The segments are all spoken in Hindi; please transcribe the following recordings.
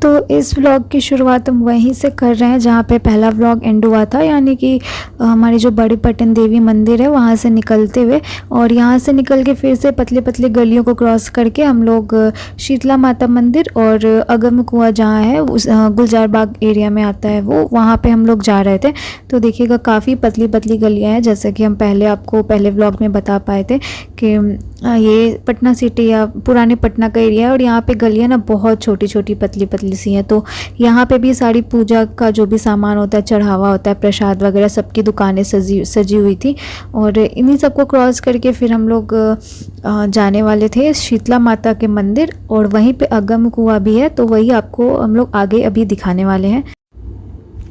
तो इस व्लॉग की शुरुआत हम वहीं से कर रहे हैं जहाँ पे पहला व्लॉग एंड हुआ था, यानी कि हमारी जो बड़ी पटन देवी मंदिर है वहाँ से निकलते हुए, और यहाँ से निकल के फिर से पतले पतले गलियों को क्रॉस करके हम लोग शीतला माता मंदिर और अगम कुआं जहाँ है उस गुलजार बाग एरिया में आता है वो, वहाँ पे हम लोग जा रहे थे। तो देखिएगा काफ़ी पतली पतली गलियाँ हैं, जैसे कि हम पहले आपको पहले व्लॉग में बता पाए थे कि ये पटना सिटी या पुराने पटना का एरिया है और यहाँ पे गलियाँ ना बहुत छोटी छोटी पतली पतली सी हैं। तो यहाँ पे भी सारी पूजा का जो भी सामान होता है, चढ़ावा होता है, प्रसाद वगैरह, सबकी दुकानें सजी हुई थी। और इन्हीं सबको क्रॉस करके फिर हम लोग जाने वाले थे शीतला माता के मंदिर, और वहीं पे अगम कुआं भी है, तो वही आपको हम लोग आगे अभी दिखाने वाले हैं।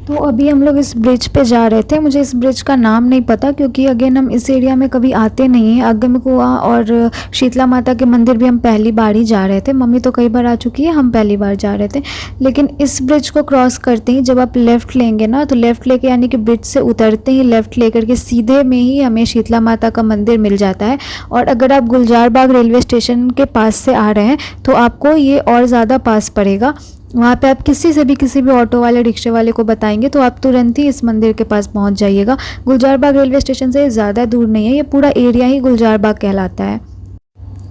तो अभी हम लोग इस ब्रिज पे जा रहे थे। मुझे इस ब्रिज का नाम नहीं पता क्योंकि अगेन हम इस एरिया में कभी आते नहीं हैं। अगम कुआं और शीतला माता के मंदिर भी हम पहली बार ही जा रहे थे। मम्मी तो कई बार आ चुकी है, हम पहली बार जा रहे थे। लेकिन इस ब्रिज को क्रॉस करते ही जब आप लेफ़्ट लेंगे ना, तो लेफ़्ट लेके यानी कि ब्रिज से उतरते ही लेफ़्ट लेकर के सीधे में ही हमें शीतला माता का मंदिर मिल जाता है। और अगर आप गुलजार बाग रेलवे स्टेशन के पास से आ रहे हैं तो आपको ये और ज़्यादा पास पड़ेगा। वहाँ पे आप किसी भी ऑटो वाले, रिक्शे वाले को बताएंगे तो आप तुरंत ही इस मंदिर के पास पहुँच जाइएगा। गुलजार बाग रेलवे स्टेशन से ज़्यादा दूर नहीं है, ये पूरा एरिया ही गुलजार बाग कहलाता है।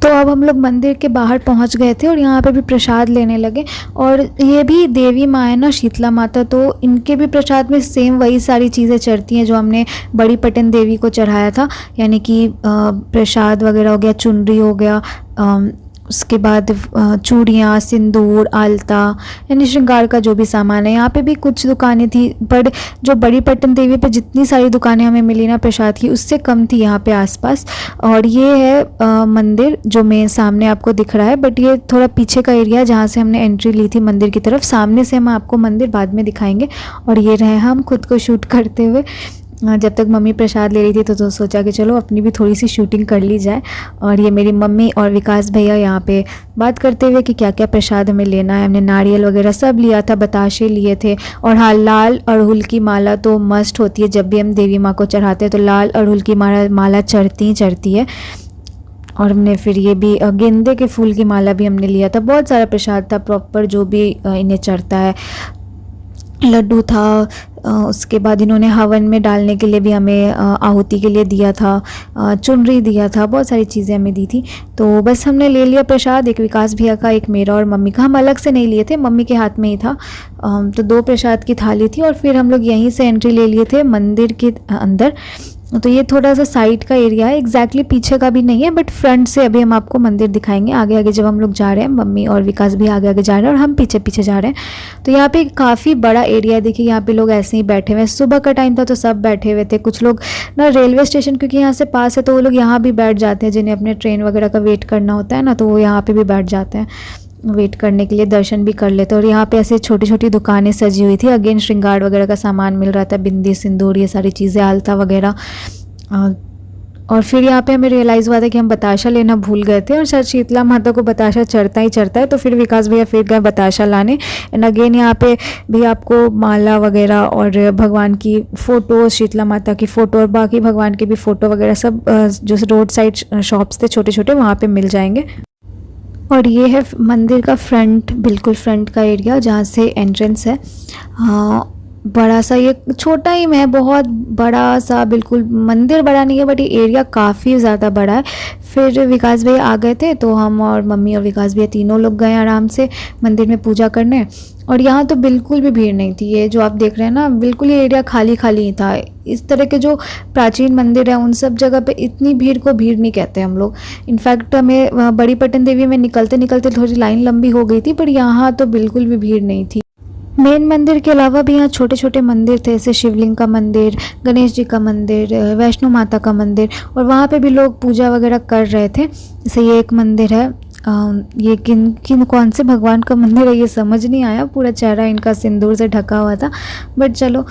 तो अब हम लोग मंदिर के बाहर पहुंच गए थे और यहाँ पे भी प्रसाद लेने लगे। और ये भी देवी माँ है ना, शीतला माता, तो इनके भी प्रसाद में सेम वही सारी चीज़ें चढ़ती हैं जो हमने बड़ी पटन देवी को चढ़ाया था, यानी कि प्रसाद वगैरह हो गया, चुनरी हो गया, उसके बाद चूड़ियाँ, सिंदूर, आलता, यानी श्रृंगार का जो भी सामान है। यहाँ पे भी कुछ दुकानें थी, पर जो बड़ी पटन देवी पे जितनी सारी दुकानें हमें मिली ना प्रसाद की, उससे कम थी यहाँ पे आसपास। और ये है मंदिर जो मेन सामने आपको दिख रहा है, बट ये थोड़ा पीछे का एरिया जहाँ से हमने एंट्री ली थी मंदिर की तरफ। सामने से हम आपको मंदिर बाद में दिखाएंगे। और ये रहे हम खुद को शूट करते हुए। जब तक मम्मी प्रसाद ले रही थी तो सोचा कि चलो अपनी भी थोड़ी सी शूटिंग कर ली जाए। और ये मेरी मम्मी और विकास भैया यहाँ पे बात करते हुए कि क्या क्या प्रसाद हमें लेना है। हमने नारियल वगैरह सब लिया था, बताशे लिए थे। और हाँ, लाल अड़हुल की माला तो मस्ट होती है, जब भी हम देवी माँ को चढ़ाते हैं तो लाल अड़हुल की माला चढ़ती है। और हमने फिर ये भी गेंदे के फूल की माला भी हमने लिया था। बहुत सारा प्रसाद था प्रॉपर जो भी इन्हें चढ़ता है। लड्डू था, उसके बाद इन्होंने हवन में डालने के लिए भी हमें आहुति के लिए दिया था, चुनरी दिया था, बहुत सारी चीज़ें हमें दी थी। तो बस हमने ले लिया प्रसाद, एक विकास भैया का, एक मेरा और मम्मी का। हम अलग से नहीं लिए थे, मम्मी के हाथ में ही था। तो 2 प्रसाद की थाली थी। और फिर हम लोग यहीं से एंट्री ले लिए थे मंदिर के अंदर। तो ये थोड़ा सा साइड का एरिया है, एग्जैक्टली पीछे का भी नहीं है, बट फ्रंट से अभी हम आपको मंदिर दिखाएंगे आगे आगे जब हम लोग जा रहे हैं। मम्मी और विकास भी आगे आगे जा रहे हैं और हम पीछे पीछे जा रहे हैं। तो यहाँ पे काफ़ी बड़ा एरिया है। देखिए यहाँ पे लोग ऐसे ही बैठे हुए हैं। सुबह का टाइम था तो सब बैठे हुए थे। कुछ लोग ना रेलवे स्टेशन क्योंकि यहाँ से पास है तो वो लोग यहाँ भी बैठ जाते हैं, जिन्हें अपने ट्रेन वगैरह का वेट करना होता है ना, तो वो यहाँ पर भी बैठ जाते हैं वेट करने के लिए, दर्शन भी कर लेते हैं। और यहाँ पे ऐसे छोटी छोटी दुकानें सजी हुई थी। अगेन श्रृंगार वगैरह का सामान मिल रहा था, बिंदी, सिंदूर, ये सारी चीज़ें, आलता वगैरह। और फिर यहाँ पे हमें रियलाइज़ हुआ था कि हम बताशा लेना भूल गए थे, और शायद शीतला माता को बताशा चढ़ता ही है। तो फिर विकास भैया फिर गए बताशा लाने। एंड अगेन यहाँ पे भी आपको माला वगैरह और भगवान की फ़ोटो, शीतला माता की फ़ोटो और बाकी भगवान की भी फ़ोटो वगैरह सब जो रोड साइड शॉप्स थे छोटे छोटे, वहाँ पर मिल जाएंगे। और ये है मंदिर का फ्रंट, बिल्कुल फ्रंट का एरिया जहाँ से एंट्रेंस है। बड़ा सा, ये छोटा ही है, बहुत बड़ा सा बिल्कुल मंदिर बड़ा नहीं है, बट ये एरिया काफ़ी ज़्यादा बड़ा है। फिर विकास भैया आ गए थे तो हम और मम्मी और विकास भैया तीनों लोग गए आराम से मंदिर में पूजा करने। और यहाँ तो बिल्कुल भी भीड़ नहीं थी। ये जो आप देख रहे हैं ना, बिल्कुल ये एरिया खाली खाली ही था। इस तरह के जो प्राचीन मंदिर है उन सब जगह पे इतनी भीड़ को भीड़ नहीं कहते हम लोग। इनफैक्ट हमें बड़ी पटन देवी में निकलते निकलते थोड़ी लाइन लंबी हो गई थी, पर यहाँ तो बिल्कुल भी भीड़ नहीं थी। मेन मंदिर के अलावा भी यहाँ छोटे छोटे मंदिर थे, जैसे शिवलिंग का मंदिर, गणेश जी का मंदिर, वैष्णो माता का मंदिर, और वहाँ पे भी लोग पूजा वगैरह कर रहे थे। जैसे ये एक मंदिर है, ये कौन से भगवान का मंदिर है ये समझ नहीं आया, पूरा चेहरा इनका सिंदूर से ढका हुआ था, बट चलो।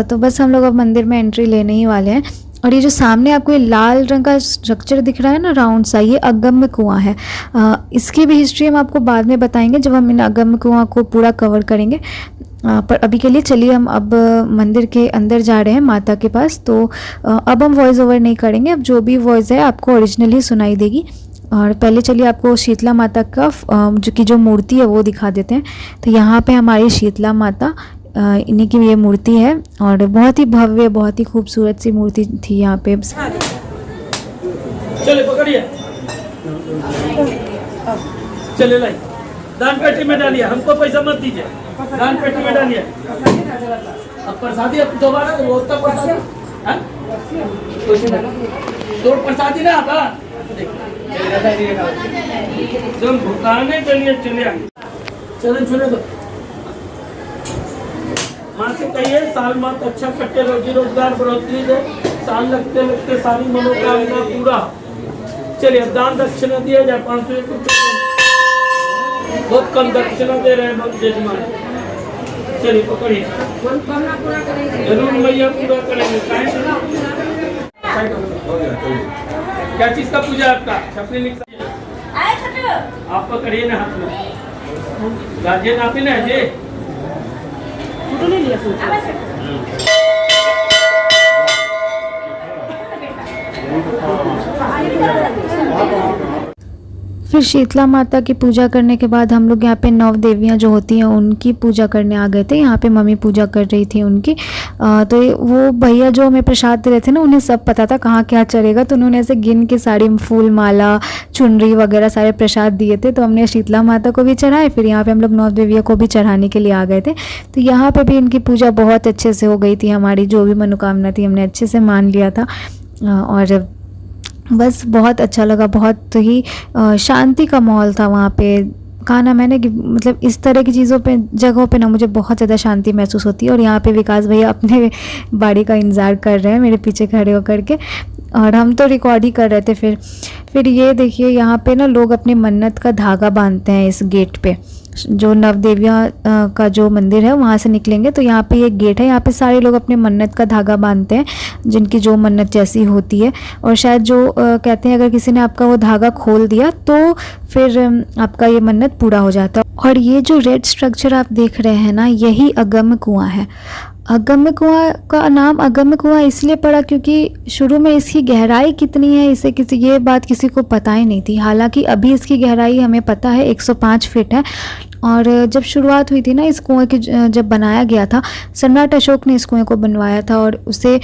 तो बस हम लोग अब मंदिर में एंट्री लेने ही वाले हैं। और ये जो सामने आपको ये लाल रंग का स्ट्रक्चर दिख रहा है ना, राउंड सा, ये अगम्य कुआं है। इसकी भी हिस्ट्री हम आपको बाद में बताएंगे जब हम इन अगम्य कुआं को पूरा कवर करेंगे। पर अभी के लिए चलिए हम अब मंदिर के अंदर जा रहे हैं माता के पास। तो अब हम वॉइस ओवर नहीं करेंगे, अब जो भी वॉइस है आपको ओरिजिनली सुनाई देगी। और पहले चलिए आपको शीतला माता का जो मूर्ति है वो दिखा देते हैं। तो यहाँ पे हमारी शीतला माता, इन्हीं की ये मूर्ति है और बहुत ही भव्य, बहुत ही खूबसूरत सी मूर्ति थी यहाँ पे। चले पकड़िए, चले लाई, दान पेटी में डालिए, हमको पैसा मत दीजिए, दान पेटी में डालिए। अब प्रसादी अब दोबारा रोज तक प्रसादी, तो प्रसादी ना आप जब भुगताने के लिए चले आए, चले चले दो। माँ से कहिए साल मत अच्छा कटे, रोजी रोजगार बढ़ोतरी दे, साल लगते लगते सारी मनोकामना पूरा। चलिए दान दक्षिणा दिया जाए, 501 रुपये, बहुत कम दक्षिणा दे रहे हैं जजमान। चलिए पकड़िए, जरूर मैया पूरा करेंगे। क्या चीज का पूजा आपका? छपनी लिख, आप पकड़िए ना हाथ में, गार्जियन आप ही ना जी, नहीं लिया फिर शीतला माता की पूजा करने के बाद हम लोग यहाँ पे 9 देवियाँ जो होती हैं उनकी पूजा करने आ गए थे। यहाँ पे मम्मी पूजा कर रही थी उनकी। तो वो भैया जो हमें प्रसाद दे रहे थे ना, उन्हें सब पता था कहाँ क्या चढ़ेगा, तो उन्होंने ऐसे गिन के साड़ी, फूल माला, चुनरी वगैरह सारे प्रसाद दिए थे। तो हमने शीतला माता को भी चढ़ाए, फिर यहाँ पर हम लोग 9 देवियों को भी चढ़ाने के लिए आ गए थे। तो यहाँ पर भी इनकी पूजा बहुत अच्छे से हो गई थी। हमारी जो भी मनोकामना थी हमने अच्छे से मान लिया था और बस बहुत अच्छा लगा। बहुत ही शांति का माहौल था वहाँ पे। कहा ना मैंने कि मतलब इस तरह की चीज़ों पे, जगहों पे ना मुझे बहुत ज़्यादा शांति महसूस होती है। और यहाँ पे विकास भैया अपने बाड़ी का इंतज़ार कर रहे हैं मेरे पीछे खड़े होकर के, और हम तो रिकॉर्ड ही कर रहे थे। फिर ये देखिए यहाँ पे ना लोग अपनी मन्नत का धागा बांधते हैं इस गेट पे। जो नवदेवियाँ का जो मंदिर है वहाँ से निकलेंगे तो यहाँ पे ये गेट है, यहाँ पे सारे लोग अपने मन्नत का धागा बांधते हैं, जिनकी जो मन्नत जैसी होती है। और शायद जो कहते हैं अगर किसी ने आपका वो धागा खोल दिया तो फिर आपका ये मन्नत पूरा हो जाता है। और ये जो रेड स्ट्रक्चर आप देख रहे हैं ना, यही अगम्य कुआँ है। अगम्य कुआँ का नाम अगम्य कुआँ इसलिए पड़ा क्योंकि शुरू में इसकी गहराई कितनी है इसे ये बात किसी को पता ही नहीं थी। हालांकि अभी इसकी गहराई हमें पता है 105 फीट है। और जब शुरुआत हुई थी ना इस कुएं की, जब बनाया गया था, सम्राट अशोक ने इस कुएं को बनवाया था और उसे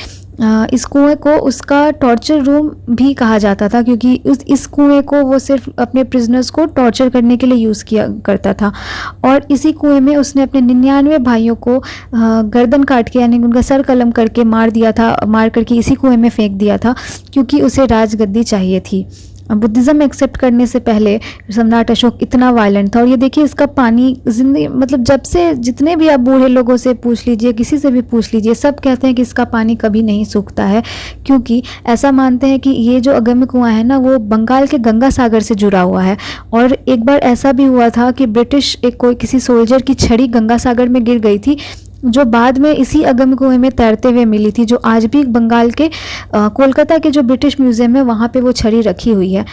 इस कुएं को उसका टॉर्चर रूम भी कहा जाता था, क्योंकि इस कुएं को वो सिर्फ अपने प्रिजनर्स को टॉर्चर करने के लिए यूज़ किया करता था। और इसी कुएं में उसने अपने 99 भाइयों को गर्दन काट के, यानी उनका सर कलम करके मार दिया था, मार करके इसी कुएं में फेंक दिया था, क्योंकि उसे राजगद्दी चाहिए थी। बुद्धिज़्म एक्सेप्ट करने से पहले सम्राट अशोक इतना वायलेंट था। और ये देखिए इसका पानी जिंदगी, मतलब जब से जितने भी आप बूढ़े लोगों से पूछ लीजिए, किसी से भी पूछ लीजिए, सब कहते हैं कि इसका पानी कभी नहीं सूखता है, क्योंकि ऐसा मानते हैं कि ये जो अगम्य कुआं है ना, वो बंगाल के गंगा सागर से जुड़ा हुआ है। और एक बार ऐसा भी हुआ था कि ब्रिटिश किसी सोल्जर की छड़ी गंगा सागर में गिर गई थी, जो बाद में इसी अगम्य कुएं में तैरते हुए मिली थी, जो आज भी बंगाल के कोलकाता के जो ब्रिटिश म्यूज़ियम है वहाँ पे वो छड़ी रखी हुई है।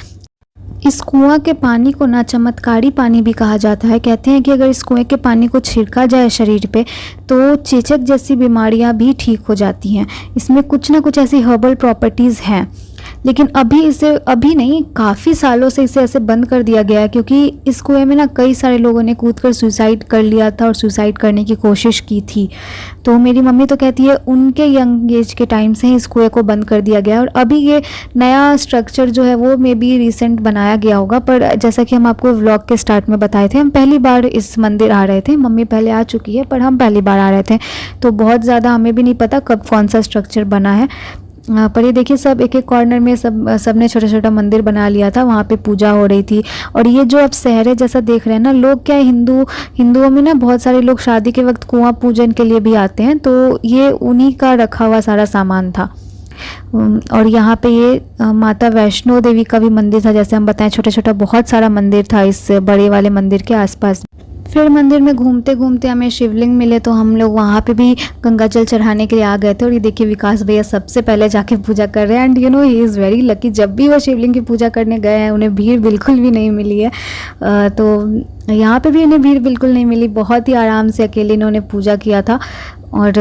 इस कुआं के पानी को ना चमत्कारी पानी भी कहा जाता है। कहते हैं कि अगर इस कुएं के पानी को छिड़का जाए शरीर पे तो चेचक जैसी बीमारियां भी ठीक हो जाती हैं। इसमें कुछ ना कुछ ऐसी हर्बल प्रॉपर्टीज़ हैं, लेकिन अभी नहीं, काफ़ी सालों से इसे ऐसे बंद कर दिया गया है, क्योंकि इस कुएं में ना कई सारे लोगों ने कूदकर सुसाइड कर लिया था और सुसाइड करने की कोशिश की थी। तो मेरी मम्मी तो कहती है उनके यंग एज के टाइम से ही इस कुएं को बंद कर दिया गया है। और अभी ये नया स्ट्रक्चर जो है वो मे बी रिसेंट बनाया गया होगा, पर जैसा कि हम आपको व्लॉग के स्टार्ट में बताए थे, हम पहली बार इस मंदिर आ रहे थे। मम्मी पहले आ चुकी है पर हम पहली बार आ रहे थे, तो बहुत ज़्यादा हमें भी नहीं पता कब कौन सा स्ट्रक्चर बना है। पर ये देखिए सब एक एक कॉर्नर में सबने छोटा छोटा मंदिर बना लिया था, वहाँ पे पूजा हो रही थी। और ये जो आप सहरे जैसा देख रहे हैं ना, लोग क्या हिंदुओं में ना बहुत सारे लोग शादी के वक्त कुआं पूजन के लिए भी आते हैं, तो ये उन्हीं का रखा हुआ सारा सामान था। और यहाँ पे ये माता वैष्णो देवी का भी मंदिर था, जैसे हम बताएं छोटा छोटा बहुत सारा मंदिर था इस बड़े वाले मंदिर के आसपास। फिर मंदिर में घूमते घूमते हमें शिवलिंग मिले, तो हम लोग वहाँ पे भी गंगा जल चढ़ाने के लिए आ गए थे। और ये देखिए विकास भैया सबसे पहले जाके पूजा कर रहे हैं, and you know he is very lucky. जब भी वो शिवलिंग की पूजा करने गए हैं उन्हें भीड़ बिल्कुल भी नहीं मिली है। तो यहाँ पे भी इन्हें भीड़ बिल्कुल नहीं मिली, बहुत ही आराम से अकेले इन्होंने पूजा किया था। और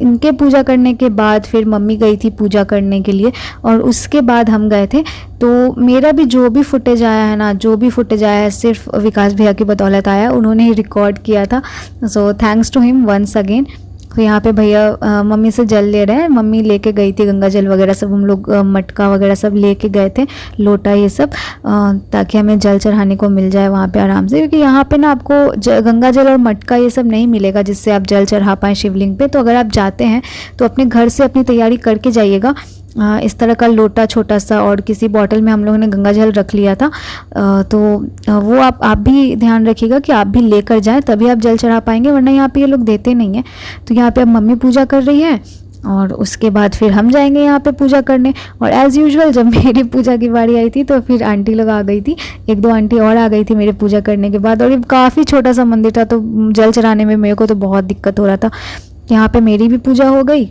इनके पूजा करने के बाद फिर मम्मी गई थी पूजा करने के लिए और उसके बाद हम गए थे। तो मेरा भी जो भी फुटेज आया है ना, जो भी फुटेज आया है सिर्फ विकास भैया की बदौलत आया, उन्होंने ही रिकॉर्ड किया था। So thanks to him once again. तो यहाँ पे भैया मम्मी से जल ले रहे हैं। मम्मी लेके गई थी गंगा जल वगैरह सब, हम लोग मटका वगैरह सब लेके गए थे, लोटा ये सब, ताकि हमें जल चढ़ाने को मिल जाए वहाँ पे आराम से, क्योंकि यहाँ पे ना आपको गंगा जल और मटका ये सब नहीं मिलेगा जिससे आप जल चढ़ा पाएँ शिवलिंग पे। तो अगर आप जाते हैं तो अपने घर से अपनी तैयारी करके जाइएगा। इस तरह का लोटा छोटा सा और किसी बॉटल में हम लोगों ने गंगा जल रख लिया था। तो वो आप भी ध्यान रखिएगा कि आप भी लेकर जाएं, तभी आप जल चढ़ा पाएंगे, वरना यहाँ पे ये लोग देते नहीं हैं। तो यहाँ पे अब मम्मी पूजा कर रही है और उसके बाद फिर हम जाएंगे यहाँ पे पूजा करने। और एज़ यूजुअल जब मेरी पूजा की बारी आई थी तो फिर आंटी लोग आ गई थी, एक दो आंटी और आ गई थी मेरे पूजा करने के बाद। और ये काफ़ी छोटा सा मंदिर था तो जल चढ़ाने में मेरे को तो बहुत दिक्कत हो रहा था। यहाँ पे मेरी भी पूजा हो गई।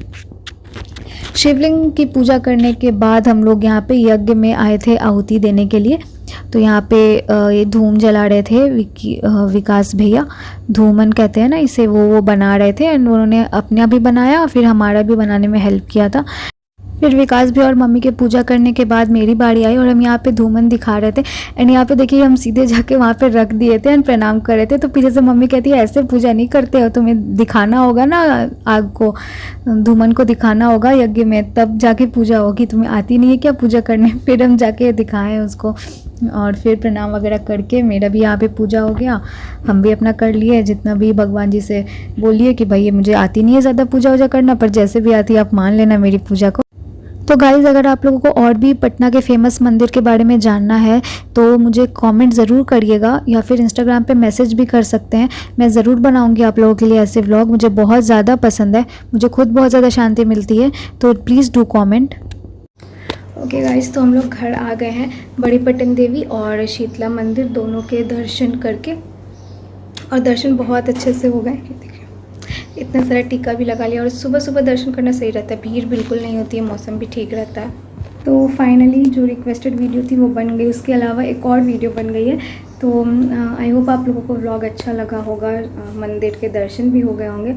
शिवलिंग की पूजा करने के बाद हम लोग यहाँ पे यज्ञ में आए थे आहुति देने के लिए। तो यहाँ पे ये धूम जला रहे थे विकास भैया, धूमन कहते हैं ना इसे, वो बना रहे थे एंड उन्होंने अपना भी बनाया फिर हमारा भी बनाने में हेल्प किया था। फिर विकास भी और मम्मी के पूजा करने के बाद मेरी बारी आई और हम यहाँ पे धूमन दिखा रहे थे। एंड यहाँ पे देखिए हम सीधे जाके वहाँ पे रख दिए थे एंड प्रणाम कर रहे थे। तो पीछे से मम्मी कहती है ऐसे पूजा नहीं करते हो, तुम्हें दिखाना होगा ना आग को, धूमन को दिखाना होगा यज्ञ में, तब जाके पूजा होगी, तुम्हें आती नहीं है क्या पूजा करने। फिर हम जाके दिखाएं उसको और फिर प्रणाम वगैरह करके मेरा भी यहाँ पे पूजा हो गया। हम भी अपना कर लिए, जितना भी भगवान जी से बोलिए कि भाई ये मुझे आती नहीं है ज़्यादा पूजा वूजा करना, पर जैसे भी आती है आप मान लेना मेरी पूजा को। तो गाइज़ अगर आप लोगों को और भी पटना के फेमस मंदिर के बारे में जानना है तो मुझे कमेंट ज़रूर करिएगा या फिर इंस्टाग्राम पे मैसेज भी कर सकते हैं। मैं ज़रूर बनाऊंगी आप लोगों के लिए ऐसे व्लॉग, मुझे बहुत ज़्यादा पसंद है, मुझे खुद बहुत ज़्यादा शांति मिलती है। तो please do comment. Okay guys, तो हम लोग घर आ गए हैं। बड़ी पटन देवी और शीतला मंदिर दोनों के दर्शन करके, और दर्शन बहुत अच्छे से हो गए। इतना सारा टीका भी लगा लिया और सुबह सुबह दर्शन करना सही रहता है, भीड़ बिल्कुल नहीं होती है, मौसम भी ठीक रहता है। तो फाइनली जो रिक्वेस्टेड वीडियो थी वो बन गई, उसके अलावा एक और वीडियो बन गई है। तो आई होप आप लोगों को व्लॉग अच्छा लगा होगा, मंदिर के दर्शन भी हो गए होंगे।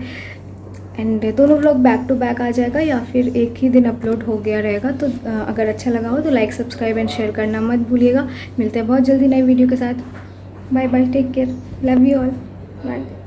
एंड दोनों व्लॉग बैक टू बैक आ जाएगा या फिर एक ही दिन अपलोड हो गया रहेगा। तो अगर अच्छा लगा हो तो लाइक सब्सक्राइब एंड शेयर करना मत भूलिएगा। मिलते हैं बहुत जल्दी नई वीडियो के साथ। Bye bye, take care, love you all, bye.